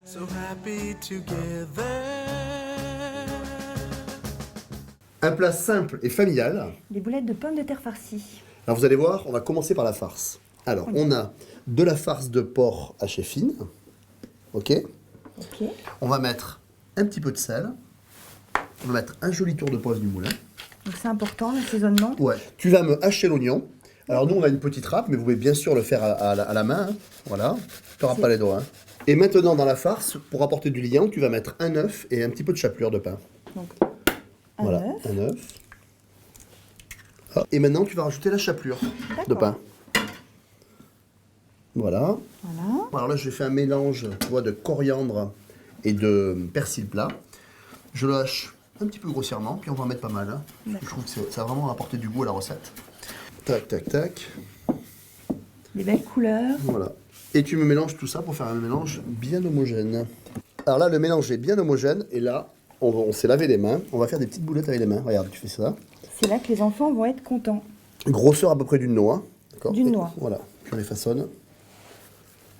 So happy together. Un plat simple et familial. Des boulettes de pommes de terre farcies. Alors vous allez voir, on va commencer par la farce. Alors, on a de la farce de porc hachée fine. Ok. Ok. On va mettre un petit peu de sel. On va mettre un joli tour de poivre du moulin. Donc c'est important, l'assaisonnement. Ouais. Tu vas me hacher l'oignon. Alors nous, on a une petite râpe, mais vous pouvez bien sûr le faire à la main. Hein. Voilà. Tu n'auras pas les doigts. Hein. Et maintenant, dans la farce, pour apporter du liant, tu vas mettre un œuf et un petit peu de chapelure de pain. Donc, Voilà, un œuf. Ah, et maintenant, tu vas rajouter la chapelure de pain. Voilà. Voilà. Alors là, j'ai fait un mélange, tu vois, de coriandre et de persil plat. Je le hache un petit peu grossièrement, puis on va en mettre pas mal. Hein. Je trouve que ça va vraiment apporter du goût à la recette. Tac, tac, tac. Des belles couleurs. Voilà. Et tu me mélanges tout ça pour faire un mélange bien homogène. Alors là, le mélange est bien homogène. Et là, on s'est lavé les mains. On va faire des petites boulettes avec les mains. Regarde, tu fais ça. C'est là que les enfants vont être contents. Grosseur à peu près d'une noix. D'une noix. Voilà. Tu les façonnes.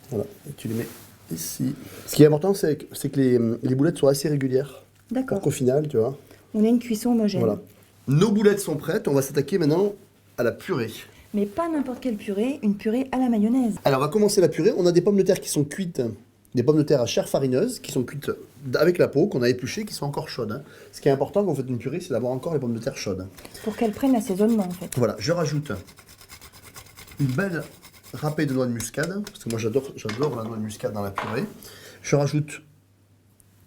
Voilà. Et tu les mets ici. Ce qui est important, c'est que les boulettes soient assez régulières. D'accord. Pour qu'au final, tu vois. On a une cuisson homogène. Voilà. Nos boulettes sont prêtes. On va s'attaquer maintenant à la purée. Mais pas n'importe quelle purée, une purée à la mayonnaise. Alors, on va commencer la purée. On a des pommes de terre qui sont cuites, des pommes de terre à chair farineuse, qui sont cuites avec la peau, qu'on a épluchées, qui sont encore chaudes. Hein. Ce qui est important quand vous faites une purée, c'est d'avoir encore les pommes de terre chaudes. Pour qu'elles prennent l'assaisonnement, en fait. Voilà, je rajoute une belle râpée de noix de muscade, parce que moi j'adore la noix de muscade dans la purée. Je rajoute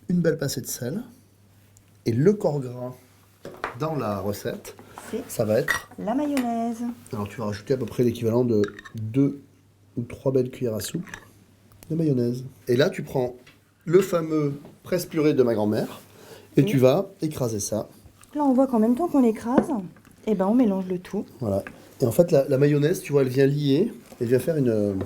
une belle pincée de sel, et le corps gras dans la recette, ça va être... la mayonnaise. Alors tu vas rajouter à peu près l'équivalent de 2 ou 3 belles cuillères à soupe de mayonnaise. Et là tu prends le fameux presse-purée de ma grand-mère et tu vas écraser ça. Là on voit qu'en même temps qu'on écrase, eh ben on mélange le tout. Voilà. Et en fait la mayonnaise, tu vois, elle vient lier, elle vient faire une...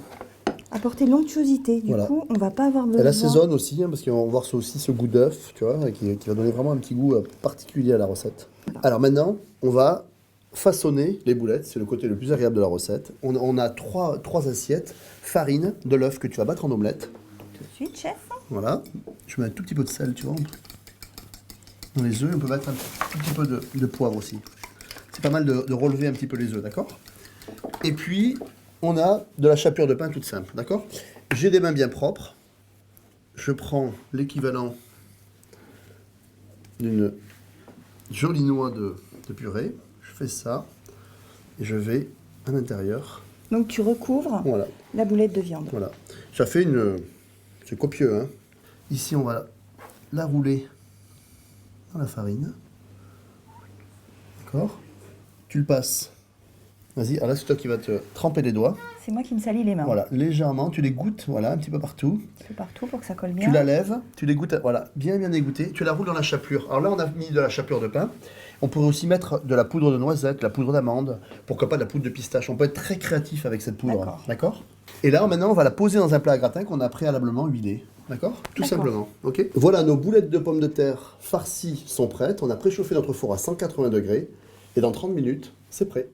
Apporter l'onctuosité. Du coup, on va pas avoir besoin... Elle assaisonne aussi, hein, parce qu'on va voir aussi ce goût d'œuf, tu vois, qui va donner vraiment un petit goût particulier à la recette. Alors maintenant, on va façonner les boulettes, c'est le côté le plus agréable de la recette. On a trois assiettes, farine, de l'œuf que tu vas battre en omelette. Tout de suite, chef. Voilà. Je mets un tout petit peu de sel, tu vois. Dans les œufs, on peut mettre un tout petit peu de poivre aussi. C'est pas mal de relever un petit peu les œufs, d'accord? Et puis, on a de la chapelure de pain toute simple, d'accord? J'ai des mains bien propres. Je prends l'équivalent d'une jolie noix de purée. Je fais ça et je vais à l'intérieur. Donc tu recouvres la boulette de viande. Voilà. Ça fait une... C'est copieux, hein. Ici, on va la rouler dans la farine. D'accord? Tu le passes. Vas-y, alors là, c'est toi qui vas te tremper les doigts. C'est moi qui me salis les mains. Voilà, légèrement, tu les goûtes, voilà, un petit peu partout. Un peu partout pour que ça colle bien. Tu la lèves, tu les goûtes, voilà, bien égouttée. Tu la roules dans la chapelure. Alors là, on a mis de la chapelure de pain. On pourrait aussi mettre de la poudre de noisette, de la poudre d'amande, pourquoi pas de la poudre de pistache. On peut être très créatif avec cette poudre. D'accord? Et là, maintenant, on va la poser dans un plat à gratin qu'on a préalablement huilé. D'accord? Tout simplement. Ok? Voilà, nos boulettes de pommes de terre farcies sont prêtes. On a préchauffé notre four à 180 degrés. Et dans 30 minutes, c'est prêt.